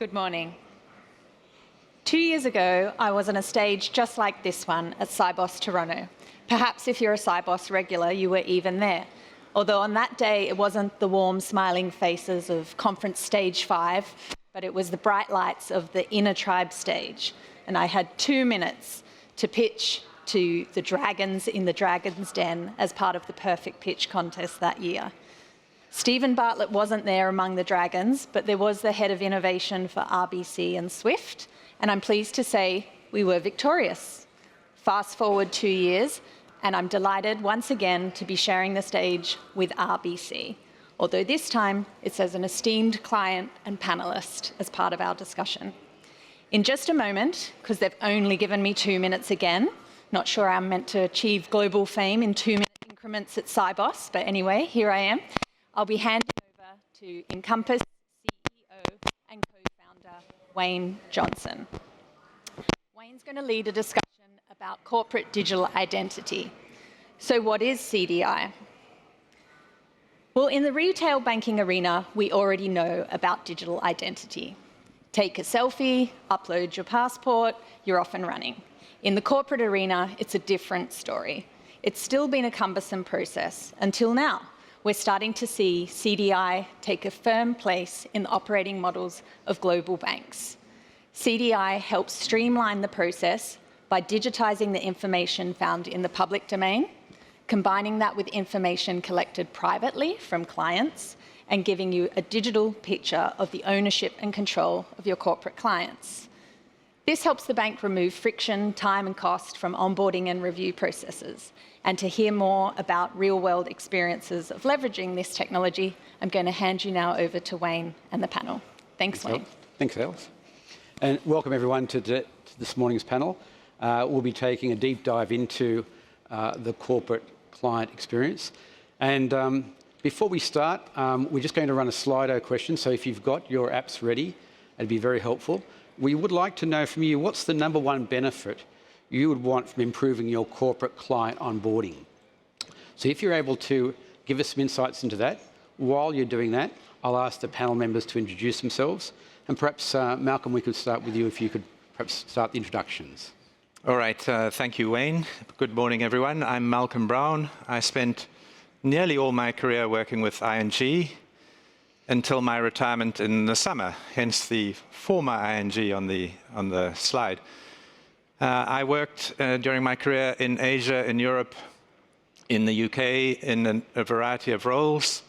Good morning. 2 years ago, I was on a stage just like this one at Sibos Toronto. Perhaps if you're a Sibos regular, you were even there. Although on that day, it wasn't the warm, smiling faces of conference stage 5, but it was the bright lights of the inner tribe stage. And I had 2 minutes to pitch to the dragons in the Dragon's Den as part of the Perfect Pitch contest that year. Stephen Bartlett wasn't there among the dragons, but there was the head of innovation for RBC and Swift, and I'm pleased to say we were victorious. Fast forward 2 years, and I'm delighted once again to be sharing the stage with RBC, although this time it's as an esteemed client and panellist as part of our discussion. In just a moment, because they've only given me 2 minutes again, not sure I'm meant to achieve global fame in 2-minute increments at Sibos, but anyway, here I am. I'll be handing over to Encompass CEO and co-founder Wayne Johnson. Wayne's going to lead a discussion about corporate digital identity. So what is CDI? Well, in the retail banking arena, we already know about digital identity. Take a selfie, upload your passport, you're off and running. In the corporate arena, it's a different story. It's still been a cumbersome process until now. We're starting to see CDI take a firm place in the operating models of global banks. CDI helps streamline the process by digitising the information found in the public domain, combining that with information collected privately from clients, and giving you a digital picture of the ownership and control of your corporate clients. This helps the bank remove friction, time and cost from onboarding and review processes. And to hear more about real-world experiences of leveraging this technology, I'm going to hand you now over to Wayne and the panel. Thanks, Wayne. Thanks, Alice. And welcome everyone to this morning's panel. We'll be taking a deep dive into the corporate client experience. And before we start, we're just going to run a Slido question. So if you've got your apps ready, it'd be very helpful. We would like to know from you, what's the #1 benefit you would want from improving your corporate client onboarding? So if you're able to give us some insights into that, while you're doing that, I'll ask the panel members to introduce themselves. And perhaps, Malcolm, we could start with you if you could perhaps start the introductions. All right, thank you, Wayne. Good morning, everyone. I'm Malcolm Brown. I spent nearly all my career working with ING until my retirement in the summer, hence the former ING on the slide. I worked during my career in Asia, in Europe, in the UK, in a variety of roles.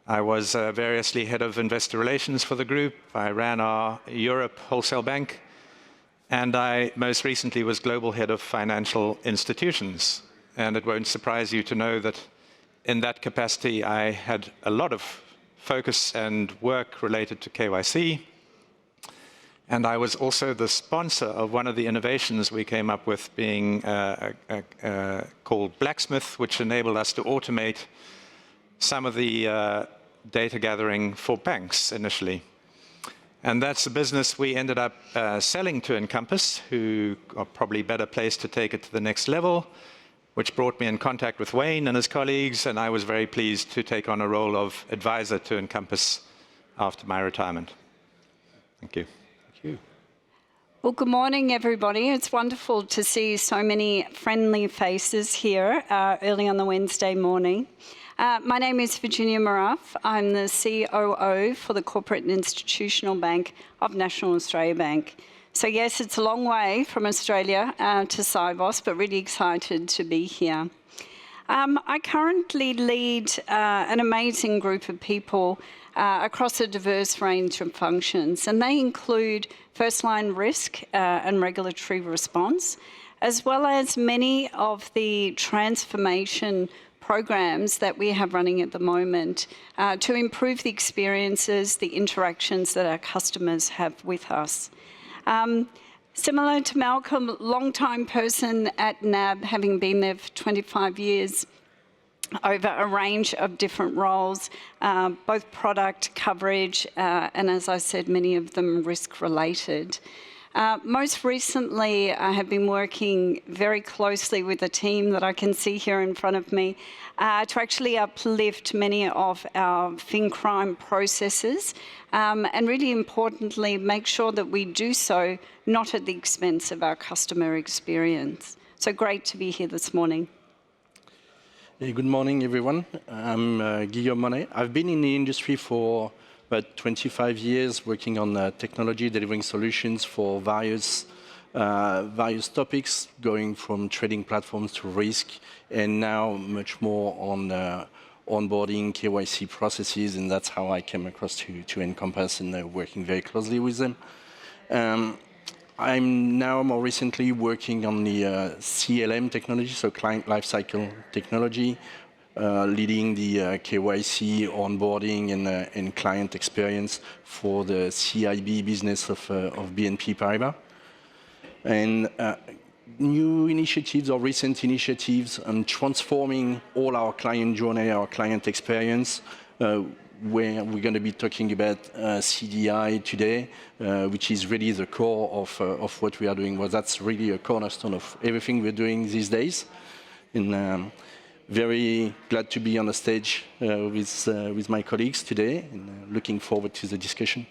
I was variously head of investor relations for the group. I ran our Europe wholesale bank. And I most recently was global head of financial institutions. And it won't surprise you to know that in that capacity, I had a lot of focus and work related to KYC. And I was also the sponsor of one of the innovations we came up with, being called Blacksmith, which enabled us to automate some of the data gathering for banks initially. And that's a business we ended up selling to Encompass, who are probably better placed to take it to the next level, which brought me in contact with Wayne and his colleagues, and I was very pleased to take on a role of advisor to Encompass after my retirement. Thank you. Well, good morning, everybody. It's wonderful to see so many friendly faces here early on the Wednesday morning. My name is Virginia Maruff. I'm the COO for the Corporate and Institutional Bank of National Australia Bank. So yes, it's a long way from Australia to Sibos, but really excited to be here. I currently lead an amazing group of people across a diverse range of functions, and they include first-line risk and regulatory response, as well as many of the transformation programs that we have running at the moment to improve the experiences, the interactions that our customers have with us. Similar to Malcolm, long-time person at NAB, having been there for 25 years, over a range of different roles, both product coverage and, as I said, many of them risk-related. Most recently, I have been working very closely with a team that I can see here in front of me to actually uplift many of our fin crime processes and really importantly, make sure that we do so not at the expense of our customer experience. So great to be here this morning. Hey, good morning, everyone. I'm Guillame Monnet. I've been in the industry for about 25 years, working on technology, delivering solutions for various topics, going from trading platforms to risk, and now much more on onboarding, KYC processes, and that's how I came across to Encompass and working very closely with them. I'm now more recently working on the CLM technology, so client lifecycle technology, leading the KYC, onboarding, and client experience for the CIB business of BNP Paribas. And new initiatives or recent initiatives on transforming all our client journey, our client experience, where we're going to be talking about CDI today, which is really the core of what we are doing. Well, that's really a cornerstone of everything we're doing these days. And very glad to be on the stage with my colleagues today, and looking forward to the discussion.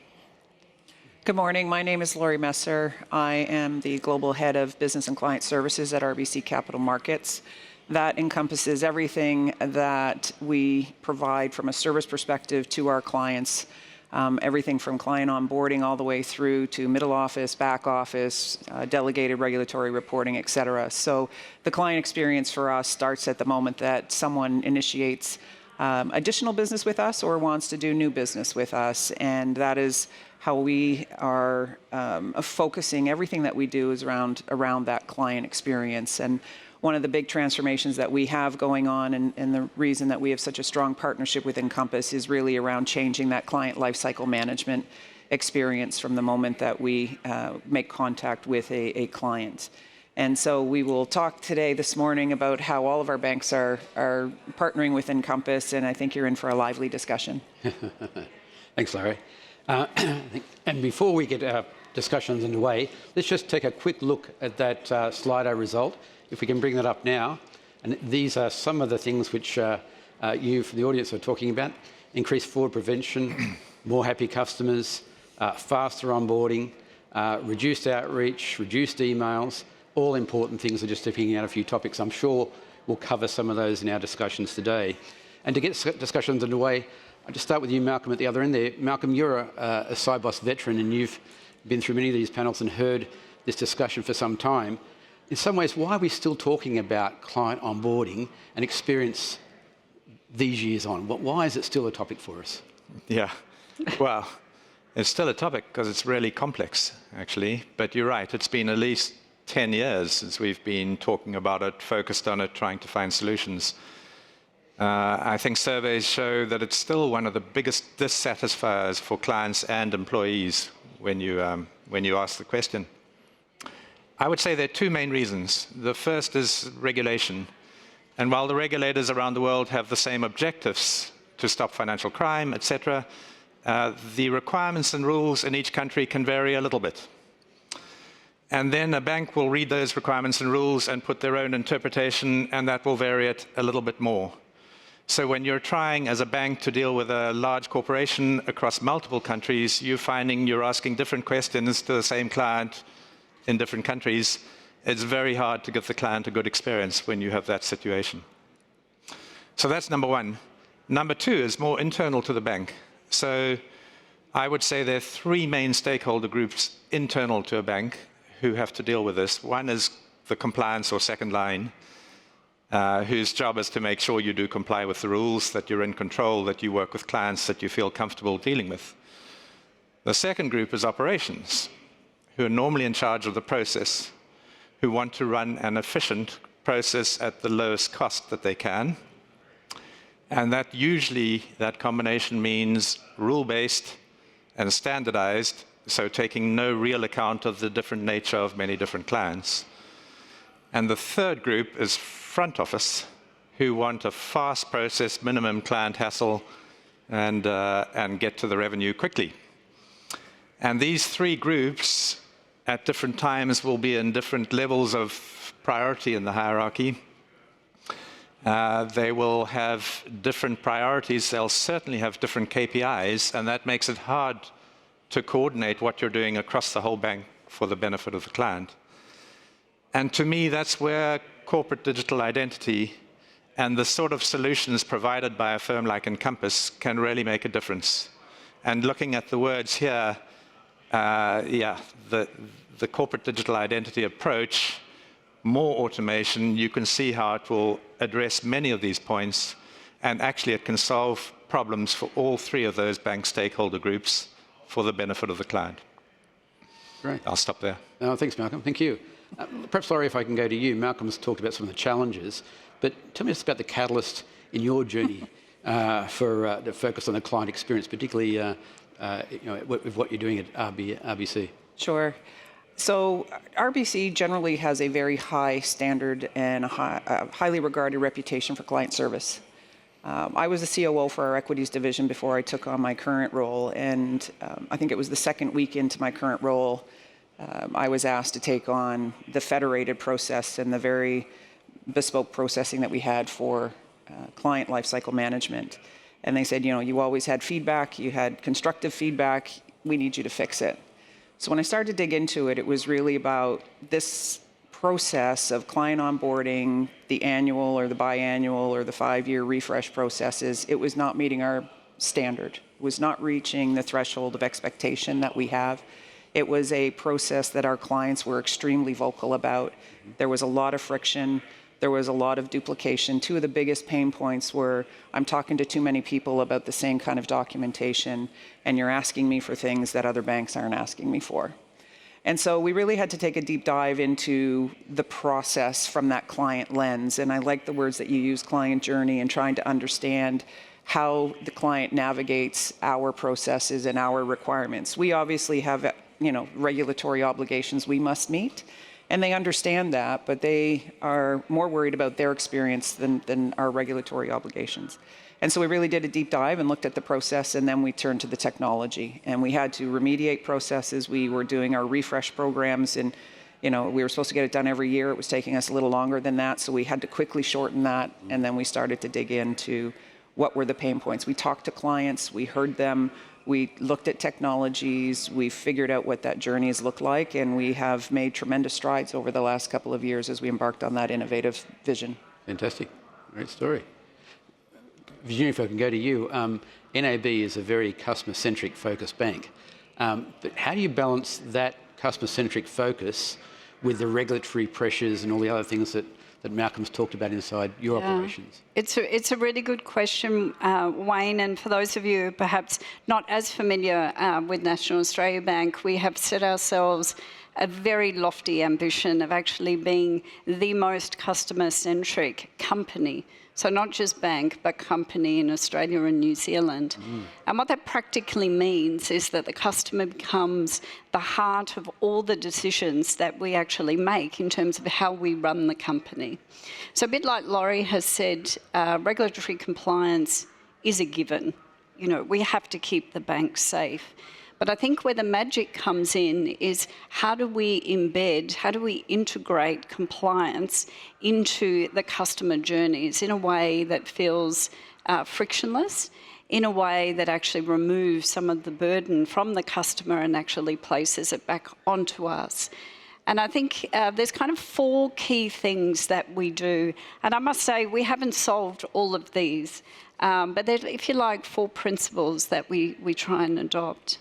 Good morning. My name is Laurie Messer. I am the Global Head of Business and Client Services at RBC Capital Markets. That encompasses everything that we provide from a service perspective to our clients, everything from client onboarding all the way through to middle office, back office, delegated regulatory reporting, et cetera. So the client experience for us starts at the moment that someone initiates additional business with us or wants to do new business with us, and that is how we are focusing everything that we do is around that client experience. And one of the big transformations that we have going on, and the reason that we have such a strong partnership with Encompass, is really around changing that client lifecycle management experience from the moment that we make contact with a client. And so we will talk today, this morning, about how all of our banks are partnering with Encompass, and I think you're in for a lively discussion. Thanks, Larry. And before we get our discussions underway, let's just take a quick look at that Slido result. If we can bring that up now. And these are some of the things which you from the audience are talking about. Increased fraud prevention, more happy customers, faster onboarding, reduced outreach, reduced emails, all important things. Are just picking out a few topics. I'm sure we'll cover some of those in our discussions today. And to get discussions underway, I'll just start with you, Malcolm, at the other end there. Malcolm, you're a Sibos veteran, and you've been through many of these panels and heard this discussion for some time. In some ways, why are we still talking about client onboarding and experience these years on? Why is it still a topic for us? Yeah, well, it's still a topic because it's really complex, actually. But you're right, it's been at least 10 years since we've been talking about it, focused on it, trying to find solutions. I think surveys show that it's still one of the biggest dissatisfiers for clients and employees when you ask the question. I would say there are two main reasons. The first is regulation. And while the regulators around the world have the same objectives to stop financial crime, etc., the requirements and rules in each country can vary a little bit. And then a bank will read those requirements and rules and put their own interpretation, and that will vary it a little bit more. So when you're trying as a bank to deal with a large corporation across multiple countries, you're finding you're asking different questions to the same client in different countries. It's very hard to give the client a good experience when you have that situation. So that's number one. Number two is more internal to the bank. So I would say there are three main stakeholder groups internal to a bank who have to deal with this. One is the compliance or second line, whose job is to make sure you do comply with the rules, that you're in control, that you work with clients that you feel comfortable dealing with. The second group is operations, who are normally in charge of the process, who want to run an efficient process at the lowest cost that they can. And that usually, that combination means rule-based and standardized, so taking no real account of the different nature of many different clients. And the third group is front office, who want a fast process, minimum client hassle, and get to the revenue quickly. And these three groups at different times will be in different levels of priority in the hierarchy. They will have different priorities. They'll certainly have different KPIs, and that makes it hard to coordinate what you're doing across the whole bank for the benefit of the client. And to me, that's where corporate digital identity and the sort of solutions provided by a firm like Encompass can really make a difference. And looking at the words here, the corporate digital identity approach, more automation, you can see how it will address many of these points, and actually it can solve problems for all three of those bank stakeholder groups for the benefit of the client. Great. I'll stop there. Thanks, Malcolm. Thank you. Perhaps, Laurie, if I can go to you. Malcolm's talked about some of the challenges, but tell me just about the catalyst in your journey for the focus on the client experience, particularly with what you're doing at RBC. Sure. So RBC generally has a very high standard and a highly regarded reputation for client service. I was the COO for our equities division before I took on my current role, and I think it was the second week into my current role, I was asked to take on the federated process and the very bespoke processing that we had for client lifecycle management. And they said, you always had feedback, you had constructive feedback, we need you to fix it. So when I started to dig into it, it was really about this process of client onboarding, the annual or the biannual or the 5-year refresh processes. It was not meeting our standard. It was not reaching the threshold of expectation that we have. It was a process that our clients were extremely vocal about. There was a lot of friction. There was a lot of duplication. Two of the biggest pain points were, I'm talking to too many people about the same kind of documentation, and you're asking me for things that other banks aren't asking me for. And so we really had to take a deep dive into the process from that client lens. And I like the words that you use, client journey, and trying to understand how the client navigates our processes and our requirements. We obviously have, regulatory obligations we must meet. And they understand that, but they are more worried about their experience than our regulatory obligations. And so we really did a deep dive and looked at the process, and then we turned to the technology. And we had to remediate processes. We were doing our refresh programs, and we were supposed to get it done every year. It was taking us a little longer than that, so we had to quickly shorten that. And then we started to dig into what were the pain points. We talked to clients, we heard them, we looked at technologies, we figured out what that journey has looked like, and we have made tremendous strides over the last couple of years as we embarked on that innovative vision. Fantastic. Great story. Virginia, if I can go to you, NAB is a very customer-centric focused bank. But how do you balance that customer-centric focus with the regulatory pressures and all the other things that Malcolm's talked about inside your operations? It's a really good question, Wayne, and for those of you perhaps not as familiar with National Australia Bank, we have set ourselves a very lofty ambition of actually being the most customer-centric company. So not just bank, but company in Australia and New Zealand. And what that practically means is that the customer becomes the heart of all the decisions that we actually make in terms of how we run the company. So a bit like Laurie has said, regulatory compliance is a given. We have to keep the bank safe. But I think where the magic comes in is how do we embed, how do we integrate compliance into the customer journeys in a way that feels frictionless, in a way that actually removes some of the burden from the customer and actually places it back onto us. And I think there's kind of 4 key things that we do. And I must say, we haven't solved all of these, but they're, if you like, 4 principles that we try and adopt.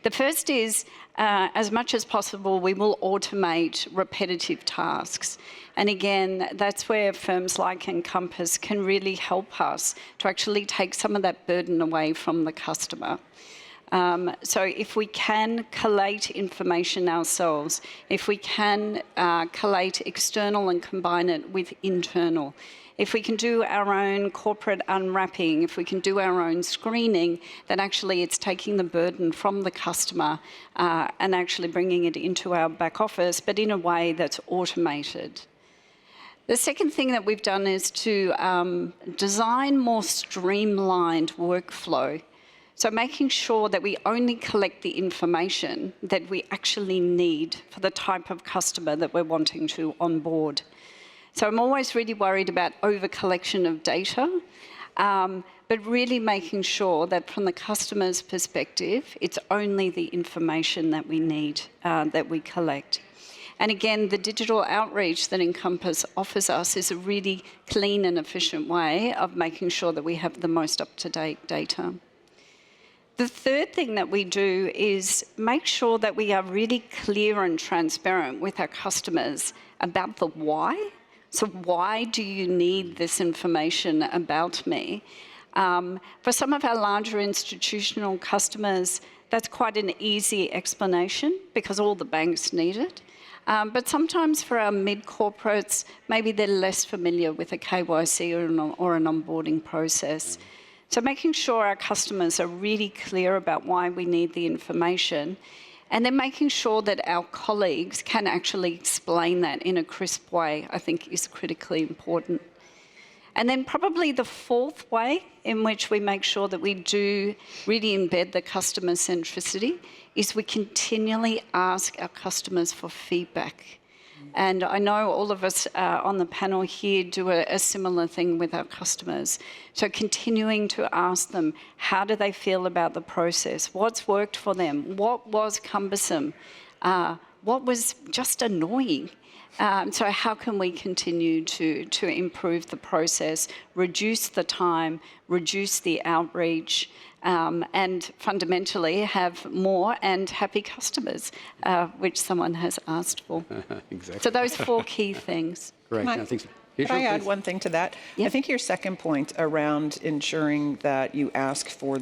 The first is, as much as possible, we will automate repetitive tasks. And again, that's where firms like Encompass can really help us to actually take some of that burden away from the customer. So if we can collate information ourselves, if we can collate external and combine it with internal, if we can do our own corporate unwrapping, if we can do our own screening, then actually it's taking the burden from the customer and actually bringing it into our back office, but in a way that's automated. The second thing that we've done is to design more streamlined workflow. So making sure that we only collect the information that we actually need for the type of customer that we're wanting to onboard. So I'm always really worried about over-collection of data, but really making sure that from the customer's perspective, it's only the information that we need, that we collect. And again, the digital outreach that Encompass offers us is a really clean and efficient way of making sure that we have the most up-to-date data. The third thing that we do is make sure that we are really clear and transparent with our customers about the why. So why do you need this information about me? For some of our larger institutional customers, that's quite an easy explanation because all the banks need it. But sometimes for our mid-corporates, maybe they're less familiar with a KYC or an onboarding process. So making sure our customers are really clear about why we need the information, and then making sure that our colleagues can actually explain that in a crisp way, I think is critically important. And then probably the fourth way in which we make sure that we do really embed the customer centricity is we continually ask our customers for feedback. And I know all of us on the panel here do a similar thing with our customers. So continuing to ask them, how do they feel about the process? What's worked for them? What was cumbersome? What was just annoying? So how can we continue to improve the process, reduce the time, reduce the outreach, and fundamentally have more and happy customers, which someone has asked for. Exactly. So those four key things. Great. Can I- I think so. Can I add one thing to that? Yeah. I think your second point around ensuring that you ask for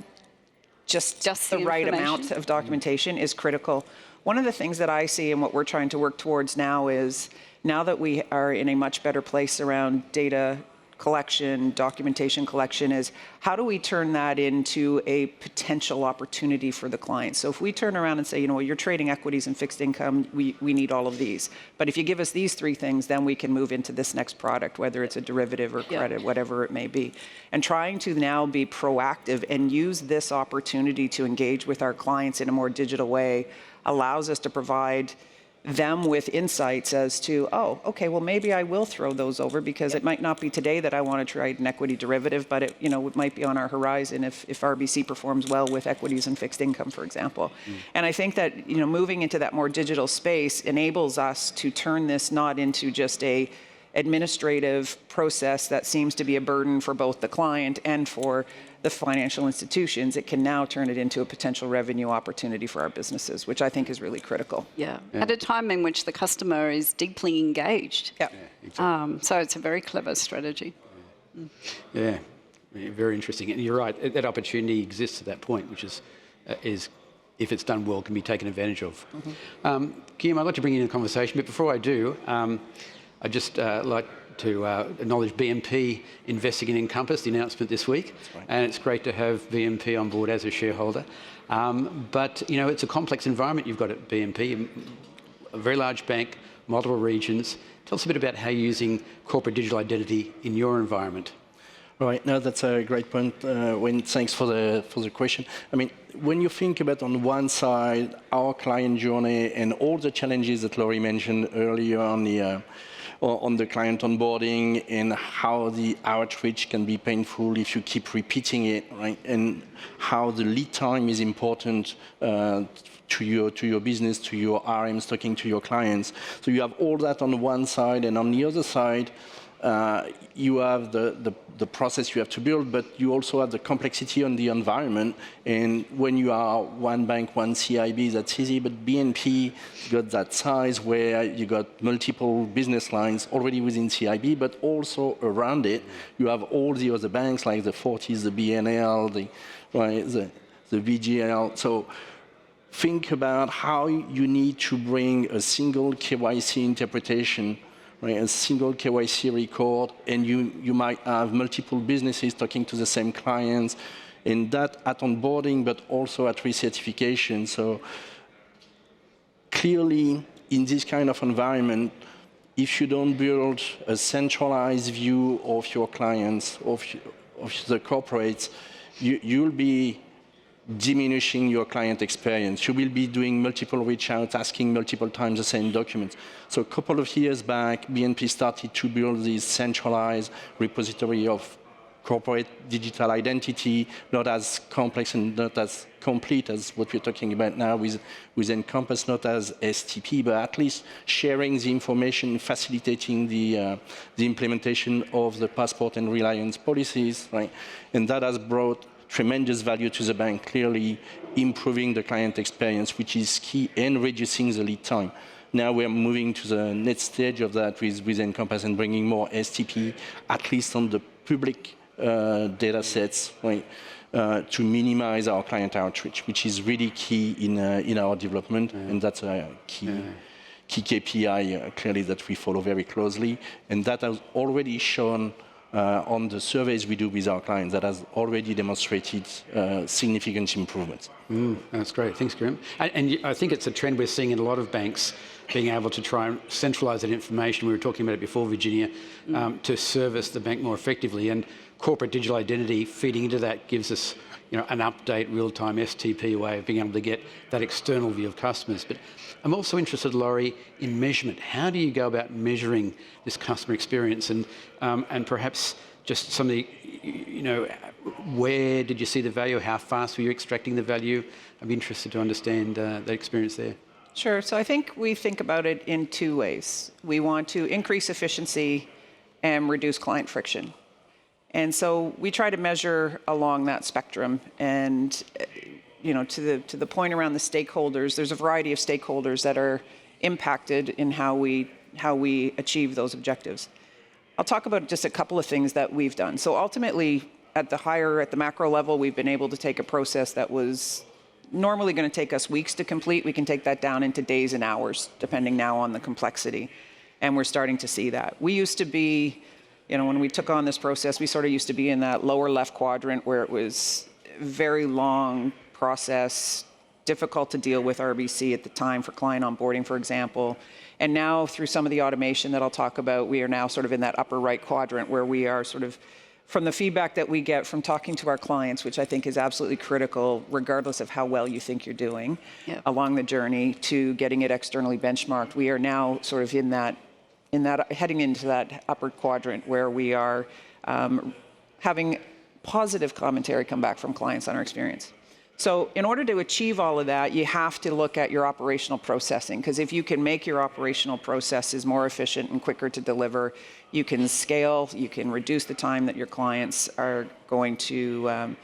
just the the right amount information. of documentation is critical. One of the things that I see and what we're trying to work towards now is, now that we are in a much better place around data collection, documentation collection, is how do we turn that into a potential opportunity for the client? So if we turn around and say, you know, you're trading equities and fixed income, we need all of these. But if you give us these three things, then we can move into this next product, whether it's a derivative or credit, whatever it may be. And trying to now be proactive and use this opportunity to engage with our clients in a more digital way allows us to provide them with insights as to, oh, okay, well, maybe I will throw those over because it might not be today that I want to trade an equity derivative, but it, you know, it might be on our horizon if RBC performs well with equities and fixed income, for example. And I think that, you know, moving into that more digital space enables us to turn this not into just a administrative process that seems to be a burden for both the client and for the financial institutions. It can now turn it into a potential revenue opportunity for our businesses, which I think is really critical. Yeah, at a time in which the customer is deeply engaged. Yeah. Exactly. So it's a very clever strategy. Yeah, very interesting. And you're right, that opportunity exists at that point, which is if it's done well, can be taken advantage of. Guillame, I'd like to bring you in the conversation, but before I do, I'd just like to acknowledge BNP investing in Encompass, the announcement this week. Right. And it's great to have BNP on board as a shareholder. But, you know, it's a complex environment you've got at BNP, a very large bank, multiple regions. Tell us a bit about how you're using corporate digital identity in your environment. Right, no, that's a great point, Wayne. Thanks for the question. I mean, when you think about on one side our client journey and all the challenges that Laurie mentioned earlier on the client onboarding and how the outreach can be painful if you keep repeating it, right? And how the lead time is important to your business, to your RMs, talking to your clients. So you have all that on one side, and on the other side, you have the process you have to build, but you also have the complexity on the environment. And when you are one bank, one CIB, that's easy, but BNP got that size where you got multiple business lines already within CIB, but also around it, you have all the other banks like the Fortis, the BNL, the VGL. So think about how you need to bring a single KYC interpretation, right, a single KYC record, and you might have multiple businesses talking to the same clients, and that at onboarding, but also at recertification. So clearly, in this kind of environment, if you don't build a centralized view of your clients, of the corporates, you'll be diminishing your client experience. You will be doing multiple reach outs, asking multiple times the same documents. So a couple of years back, BNP started to build this centralized repository of corporate digital identity, not as complex and not as complete as what we're talking about now with Encompass, not as STP, but at least sharing the information, facilitating the implementation of the passport and reliance policies, right? And that has brought tremendous value to the bank, clearly improving the client experience, which is key, and reducing the lead time. Now we're moving to the next stage of that with Encompass and bringing more STP, at least on the public data sets, right, to minimize our client outreach, which is really key in our development, and that's a key KPI clearly that we follow very closely, and that has already shown on the surveys we do with our clients, that has already demonstrated significant improvements. That's great. Thanks, Guillame. And I think it's a trend we're seeing in a lot of banks, being able to try and centralise that information. We were talking about it before, Virginia, to service the bank more effectively. And corporate digital identity feeding into that gives us, an update, real-time STP way of being able to get that external view of customers. But I'm also interested, Laurie, in measurement. How do you go about measuring this customer experience, and perhaps just some of the, where did you see the value? How fast were you extracting the value? I'd be interested to understand the experience there. Sure. So I think we think about it in two ways. We want to increase efficiency and reduce client friction. And so we try to measure along that spectrum. And to the point around the stakeholders, there's a variety of stakeholders that are impacted in how we achieve those objectives. I'll talk about just a couple of things that we've done. So ultimately, at the macro level, we've been able to take a process that was normally going to take us weeks to complete. We can take that down into days and hours, depending now on the complexity. And we're starting to see that. We used to be, when we took on this process, we sort of used to be in that lower left quadrant where it was very long process, difficult to deal with RBC at the time for client onboarding, for example. And now through some of the automation that I'll talk about, we are now sort of in that upper right quadrant where we are sort of, from the feedback that we get from talking to our clients, which I think is absolutely critical, regardless of how well you think you're doing along the journey to getting it externally benchmarked, we are now sort of in that heading into that upper quadrant where we are having positive commentary come back from clients on our experience. So in order to achieve all of that, you have to look at your operational processing, because if you can make your operational processes more efficient and quicker to deliver, you can scale, you can reduce the time that your clients are going to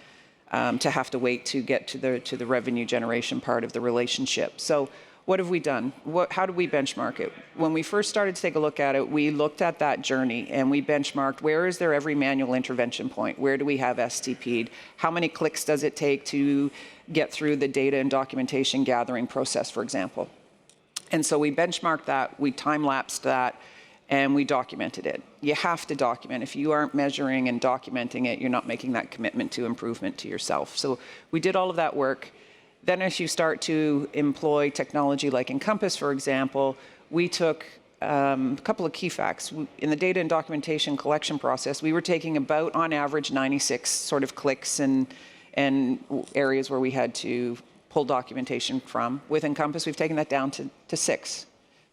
have to wait to get to the revenue generation part of the relationship. So what have we done? How do we benchmark it? When we first started to take a look at it, we looked at that journey and we benchmarked where is there every manual intervention point? Where do we have STP'd? How many clicks does it take to get through the data and documentation gathering process, for example? And so we benchmarked that, we time-lapsed that, and we documented it. You have to document. If you aren't measuring and documenting it, you're not making that commitment to improvement to yourself. So we did all of that work. Then as you start to employ technology like Encompass, for example, we took a couple of key facts. In the data and documentation collection process, we were taking about, on average, 96 sort of clicks and areas where we had to pull documentation from. With Encompass, we've taken that down to 6.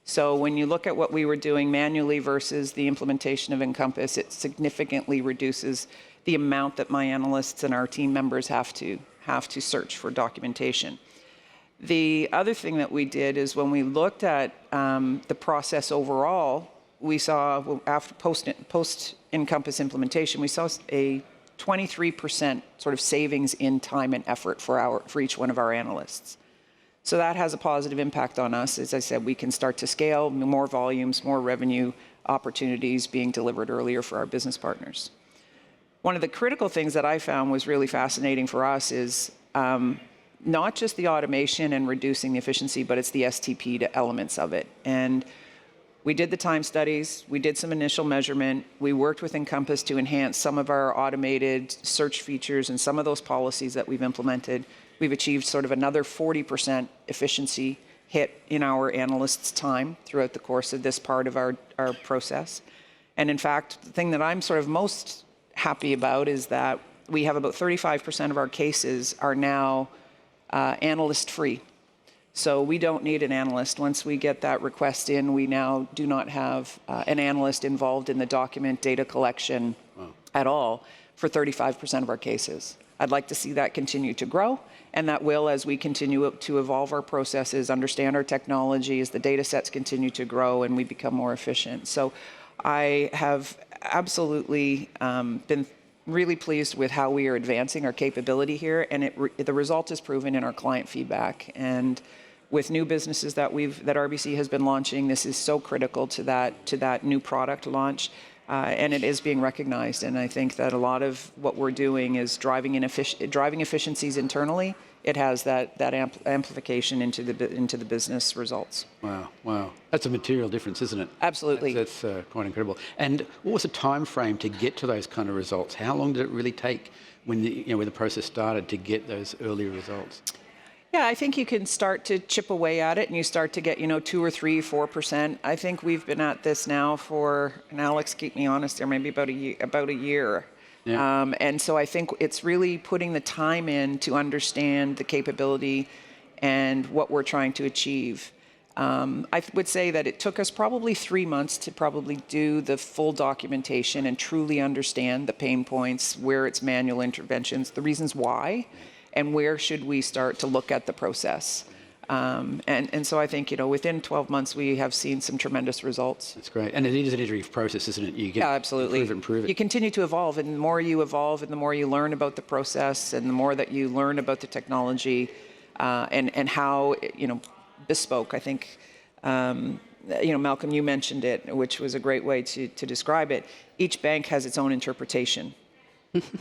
So when you look at what we were doing manually versus the implementation of Encompass, it significantly reduces the amount that my analysts and our team members have to search for documentation. The other thing that we did is when we looked at the process overall, we saw after post Encompass implementation, we saw a 23% sort of savings in time and effort for each one of our analysts. So that has a positive impact on us. As I said, we can start to scale more volumes, more revenue opportunities being delivered earlier for our business partners. One of the critical things that I found was really fascinating for us is not just the automation and reducing the efficiency, but it's the STP elements of it. And we did the time studies, we did some initial measurement, we worked with Encompass to enhance some of our automated search features and some of those policies that we've implemented. We've achieved sort of another 40% efficiency hit in our analysts' time throughout the course of this part of our process. And in fact, the thing that I'm sort of most happy about is that we have about 35% of our cases are now analyst free. So we don't need an analyst. Once we get that request in, we now do not have an analyst involved in the document data collection at all for 35% of our cases. I'd like to see that continue to grow, and that will as we continue to evolve our processes, understand our technology, as the data sets continue to grow and we become more efficient. So I have absolutely been really pleased with how we are advancing our capability here, and the result is proven in our client feedback. And with new businesses that RBC has been launching, this is so critical to that new product launch. And it is being recognized, and I think that a lot of what we're doing is driving efficiencies internally. It has that amplification into the business results. Wow, that's a material difference, isn't it? Absolutely. That's quite incredible. And what was the time frame to get to those kind of results? How long did it really take when the process started to get those early results? Yeah, I think you can start to chip away at it, and you start to get 2 or 3, 4%. I think we've been at this now for, and Alex, keep me honest, there maybe about a year. Yeah. And so I think it's really putting the time in to understand the capability and what we're trying to achieve. I would say that it took us probably 3 months to probably do the full documentation and truly understand the pain points, where it's manual interventions, the reasons why, and where should we start to look at the process. And so I think, within 12 months, we have seen some tremendous results. That's great. And it is an iterative process, isn't it? You get absolutely. Improve it. You continue to evolve, and the more you evolve and the more you learn about the process and the more that you learn about the technology and how, bespoke, I think, Malcolm, you mentioned it, which was a great way to describe it. Each bank has its own interpretation.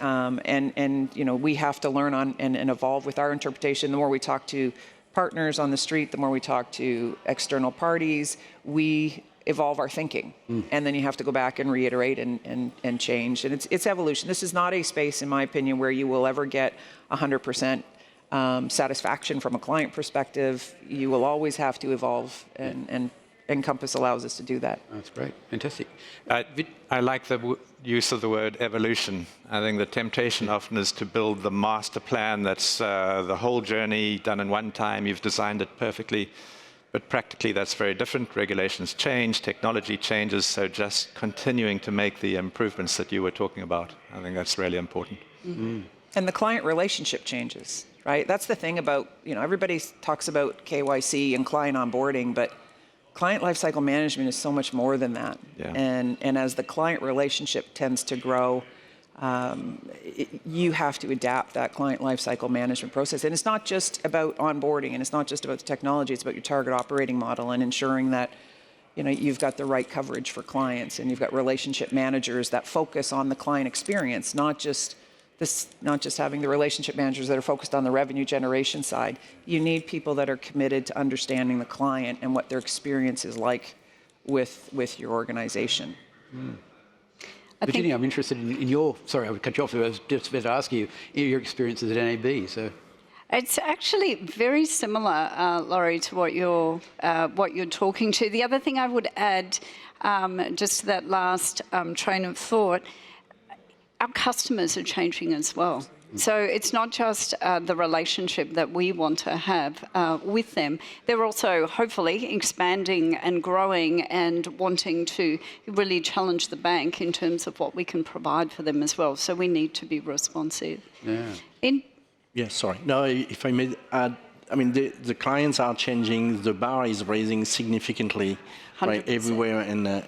And we have to learn on and evolve with our interpretation. The more we talk to partners on the street, the more we talk to external parties, we evolve our thinking. And then you have to go back and reiterate and change. And it's evolution. This is not a space, in my opinion, where you will ever get 100% satisfaction from a client perspective. You will always have to evolve, and Encompass allows us to do that. That's great. Fantastic. I like the use of the word evolution. I think the temptation often is to build the master plan that's the whole journey done in one time. You've designed it perfectly. But practically, that's very different. Regulations change, technology changes. So just continuing to make the improvements that you were talking about, I think that's really important. Mm-hmm. And the client relationship changes, right? That's the thing about, everybody talks about KYC and client onboarding, but client lifecycle management is so much more than that. Yeah. And as the client relationship tends to grow, you have to adapt that client lifecycle management process. And it's not just about onboarding, and it's not just about the technology, it's about your target operating model and ensuring that you've got the right coverage for clients, and you've got relationship managers that focus on the client experience, not just having the relationship managers that are focused on the revenue generation side. You need people that are committed to understanding the client and what their experience is like with your organization. Virginia, I'm interested in your, sorry, I would cut you off. I was just about to ask you, your experiences at NAB. So. It's actually very similar, Laurie, to what you're talking to. The other thing I would add, just to that last train of thought, our customers are changing as well. So it's not just the relationship that we want to have with them. They're also hopefully expanding and growing and wanting to really challenge the bank in terms of what we can provide for them as well. So we need to be responsive. Yeah. Sorry. No, if I may add, the clients are changing. The bar is raising significantly, right, everywhere, and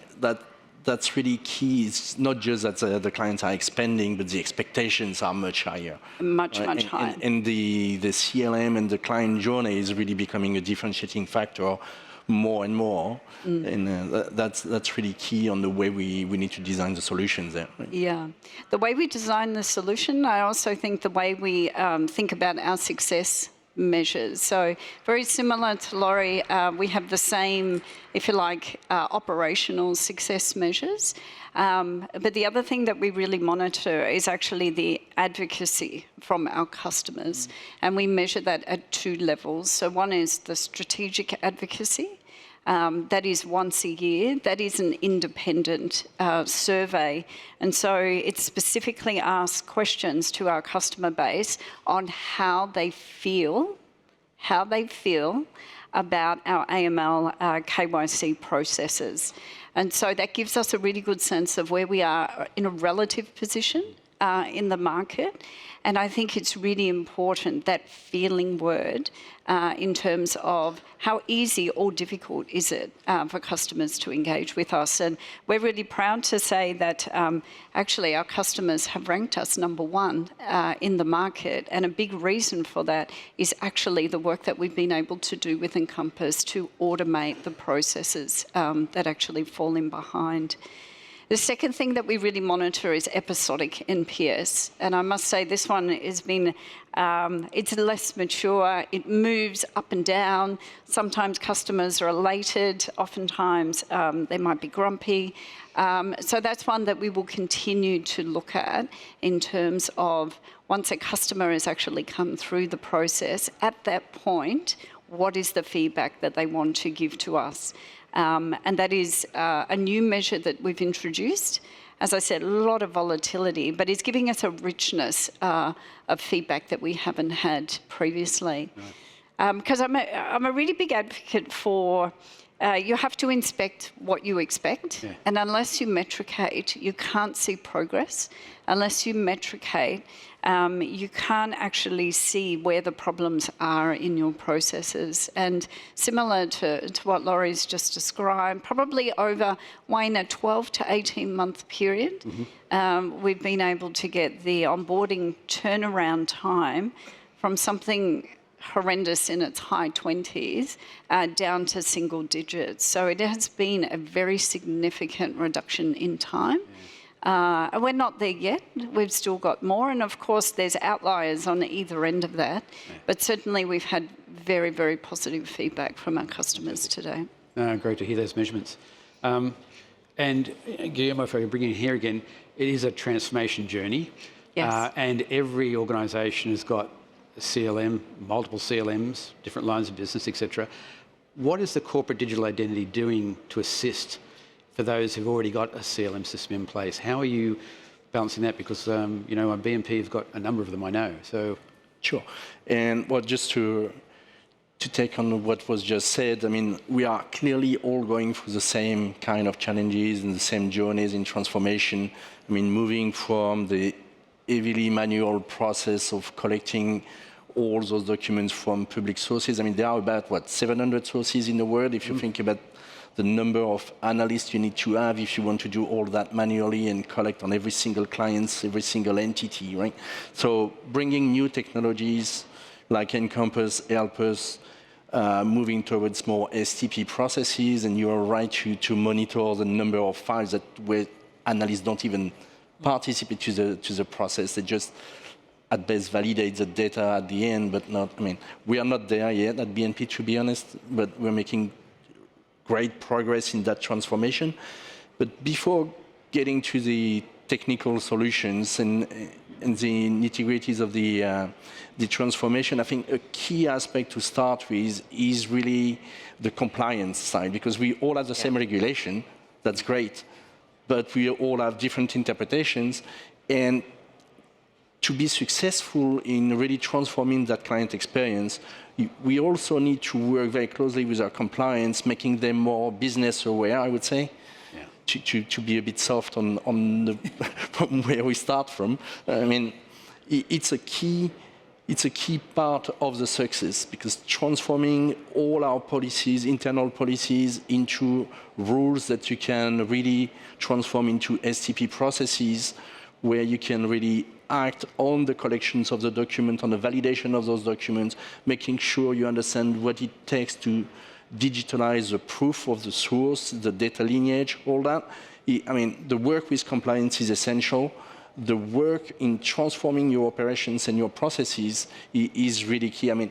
that's really key. It's not just that the clients are expanding, but the expectations are much higher. Much higher. And the CLM and the client journey is really becoming a differentiating factor more and more. And that's really key on the way we need to design the solutions there. Right? Yeah. The way we design the solution, I also think the way we think about our success measures. So very similar to Laurie, we have the same, if you like, operational success measures. But the other thing that we really monitor is actually the advocacy from our customers. And we measure that at 2 levels. So one is the strategic advocacy, That is once a year. That is an independent survey. And so it specifically asks questions to our customer base on how they feel about our AML KYC processes. And so that gives us a really good sense of where we are in a relative position in the market. And I think it's really important, that feeling word, in terms of how easy or difficult is it for customers to engage with us. And we're really proud to say that actually our customers have ranked us #1 in the market. And a big reason for that is actually the work that we've been able to do with Encompass to automate the processes that actually fall in behind. The second thing that we really monitor is episodic NPS. And I must say this one has been, it's less mature. It moves up and down. Sometimes customers are elated. Oftentimes they might be grumpy. So that's one that we will continue to look at in terms of once a customer has actually come through the process, at that point, what is the feedback that they want to give to us? And that is a new measure that we've introduced. As I said, a lot of volatility, but it's giving us a richness of feedback that we haven't had previously. Because I'm a really big advocate for you have to inspect what you expect. Yeah. And unless you metricate, you can't see progress. Unless you metricate, you can't actually see where the problems are in your processes. And similar to what Laurie's just described, probably over, Wayne, a 12 to 18 month period, we've been able to get the onboarding turnaround time from something horrendous in its high 20s down to single digits. So it has been a very significant reduction in time. And we're not there yet. We've still got more. And of course, there's outliers on either end of that. But certainly we've had very, very positive feedback from our customers today. Great to hear those measurements. And Guillame, if I can bring you in here again, it is a transformation journey. Yes. And every organisation has got a CLM, multiple CLMs, different lines of business, etc. What is the corporate digital identity doing to assist for those who've already got a CLM system in place? How are you balancing that? Because, you know, BNP have got a number of them, I know. So, sure. And well, just to take on what was just said, I mean, we are clearly all going through the same kind of challenges and the same journeys in transformation. I mean, moving from the heavily manual process of collecting all those documents from public sources. I mean, there are about, 700 sources in the world, if you think about the number of analysts you need to have if you want to do all that manually and collect on every single client, every single entity, right? So bringing new technologies like Encompass help us moving towards more STP processes, and you are right to monitor the number of files that where analysts don't even participate to the process. They just at best validate the data at the end, but not, I mean, we are not there yet at BNP, to be honest, but we're making great progress in that transformation. But before getting to the technical solutions and the nitty-gritties of the transformation, I think a key aspect to start with is really the compliance side, because we all have the same regulation. That's great, but we all have different interpretations. And to be successful in really transforming that client experience, we also need to work very closely with our compliance, making them more business aware, I would say, to be a bit soft on the from where we start from. I mean, it's a key part of the success, because transforming all our policies, internal policies, into rules that you can really transform into STP processes, where you can really act on the collections of the document, on the validation of those documents, making sure you understand what it takes to digitalize the proof of the source, the data lineage, all that. I mean, the work with compliance is essential. The work in transforming your operations and your processes is really key. I mean,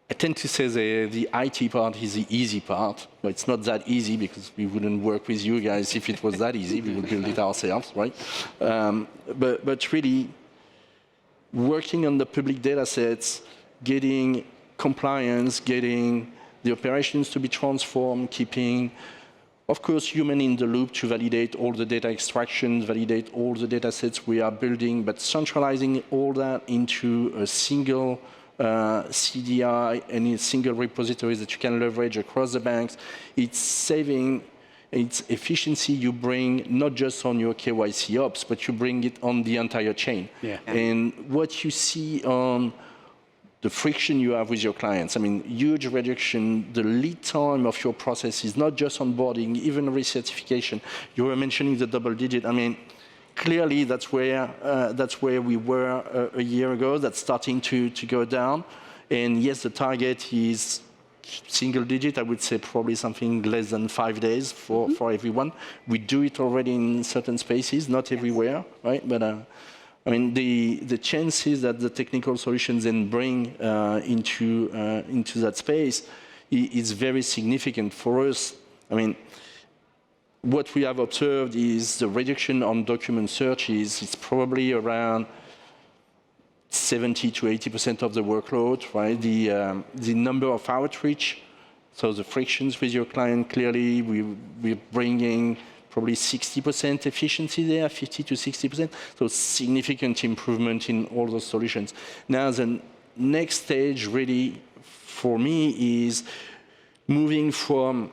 I tend to say the IT part is the easy part, but it's not that easy, because we wouldn't work with you guys if it was that easy. We would build it ourselves, right? But really, working on the public data sets, getting compliance, getting the operations to be transformed, keeping, of course, human in the loop to validate all the data extraction, validate all the data sets we are building, but centralizing all that into a single CDI and a single repository that you can leverage across the banks. It's saving, it's efficiency you bring not just on your KYC ops, but you bring it on the entire chain. Yeah. And what you see on the friction you have with your clients, I mean, huge reduction, the lead time of your process is not just onboarding, even recertification. You were mentioning the double digit. I mean, clearly that's where we were a year ago. That's starting to go down. And yes, the target is single digit. I would say probably something less than 5 days for everyone. We do it already in certain spaces, not everywhere, right? But I mean, the chances that the technical solutions then bring into that space is very significant for us. I mean, what we have observed is the reduction on document searches. It's probably around 70 to 80% of the workload, right? The number of outreach, so the frictions with your client, clearly we're bringing probably 60% efficiency there, 50 to 60%. So significant improvement in all those solutions. Now the next stage really for me is moving from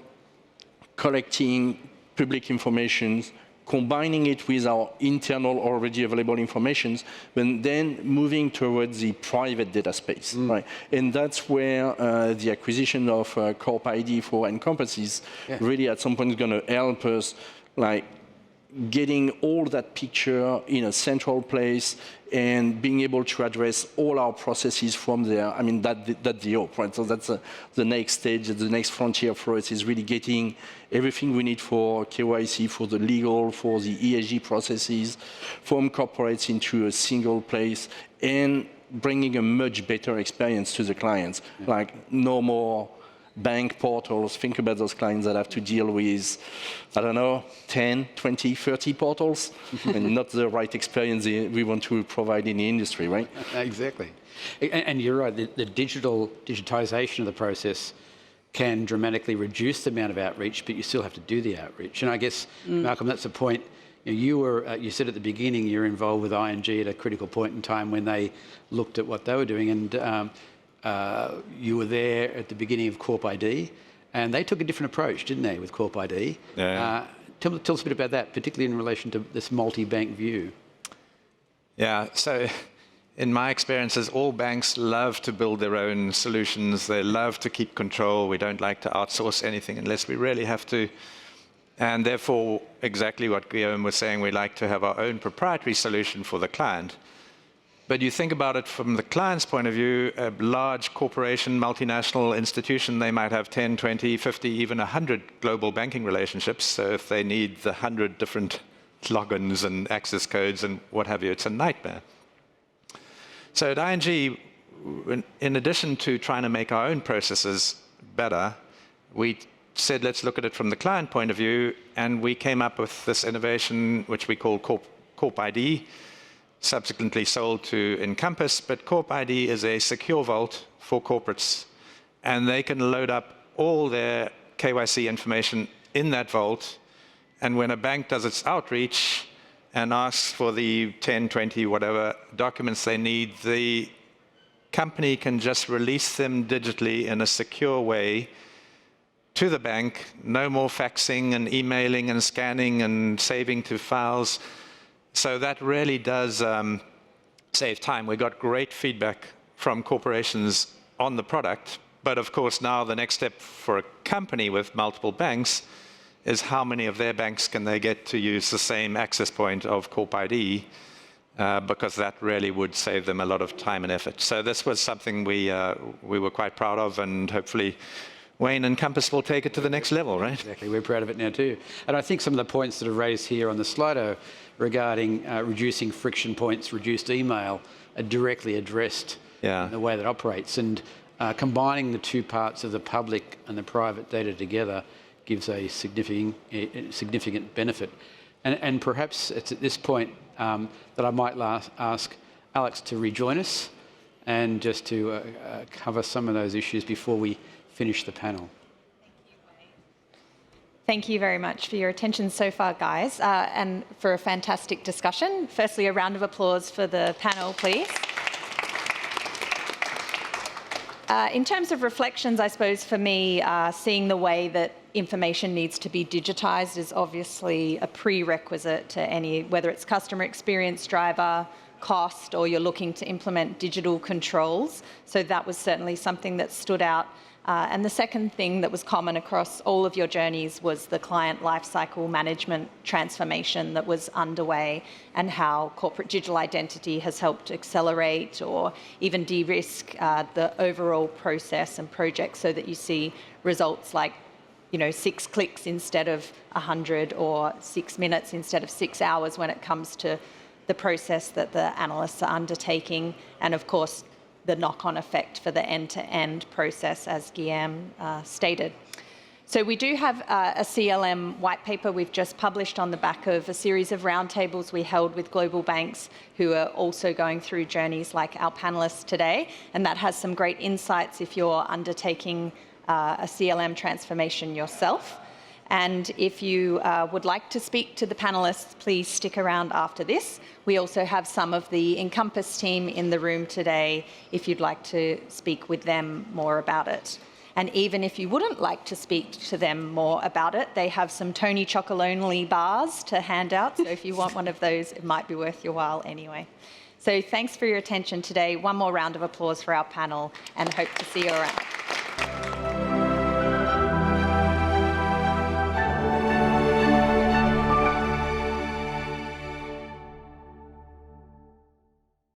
collecting public information, combining it with our internal already available information, but then moving towards the private data space, right? And that's where the acquisition of Coorp ID for Encompass is really at some point going to help us, like getting all that picture in a central place and being able to address all our processes from there. I mean, that's the hope, right? So that's the next stage, the next frontier for us is really getting everything we need for KYC, for the legal, for the ESG processes, from corporates into a single place and bringing a much better experience to the clients. Like no more bank portals. Think about those clients that have to deal with, I don't know, 10, 20, 30 portals, and not the right experience we want to provide in the industry, right? Exactly. And you're right, the digitization of the process can dramatically reduce the amount of outreach, but you still have to do the outreach. And I guess, Malcolm, that's the point. You said at the beginning you're involved with ING at a critical point in time when they looked at what they were doing, and you were there at the beginning of Coorp ID, and they took a different approach, didn't they, with Coorp ID? Yeah. Tell us a bit about that, particularly in relation to this multi-bank view. Yeah, so in my experiences, all banks love to build their own solutions. They love to keep control. We don't like to outsource anything unless we really have to. And therefore, exactly what Guillame was saying, we like to have our own proprietary solution for the client. But you think about it from the client's point of view, a large corporation, multinational institution, they might have 10, 20, 50, even 100 global banking relationships. So if they need the 100 different logins and access codes and what have you, it's a nightmare. So at ING, in addition to trying to make our own processes better, we said, let's look at it from the client point of view. And we came up with this innovation, which we call Coorp ID, subsequently sold to Encompass. But Coorp ID is a secure vault for corporates. And they can load up all their KYC information in that vault. And when a bank does its outreach and asks for the 10, 20, whatever documents they need, the company can just release them digitally in a secure way to the bank. No more faxing and emailing and scanning and saving to files. So that really does save time. We got great feedback from corporations on the product. But of course, now the next step for a company with multiple banks is how many of their banks can they get to use the same access point of Coorp ID, because that really would save them a lot of time and effort. So this was something we were quite proud of, and hopefully Wayne and Encompass will take it to the next level, right? Exactly, we're proud of it now too. And I think some of the points that are raised here on the Slido regarding reducing friction points, reduced email, are directly addressed in the way that operates. And combining the two parts of the public and the private data together gives a significant benefit. And perhaps it's at this point that I might ask Alex to rejoin us and just to cover some of those issues before we finish the panel. Thank you very much for your attention so far, guys, and for a fantastic discussion. Firstly, a round of applause for the panel, please. In terms of reflections, I suppose for me, seeing the way that information needs to be digitised is obviously a prerequisite to any, whether it's customer experience driver, cost, or you're looking to implement digital controls. So that was certainly something that stood out. And the second thing that was common across all of your journeys was the client lifecycle management transformation that was underway, and how corporate digital identity has helped accelerate or even de-risk the overall process and project, so that you see results like 6 clicks instead of 100, or 6 minutes instead of 6 hours when it comes to the process that the analysts are undertaking, and of course the knock-on effect for the end-to-end process, as Guillame stated. So we do have a CLM white paper we've just published on the back of a series of roundtables we held with global banks who are also going through journeys like our panelists today, and that has some great insights if you're undertaking a CLM transformation yourself. And if you would like to speak to the panelists, please stick around after this. We also have some of the Encompass team in the room today if you'd like to speak with them more about it. And even if you wouldn't like to speak to them more about it, they have some Tony Chocolonely bars to hand out. So if you want one of those, it might be worth your while anyway. So thanks for your attention today. One more round of applause for our panel, and hope to see you around.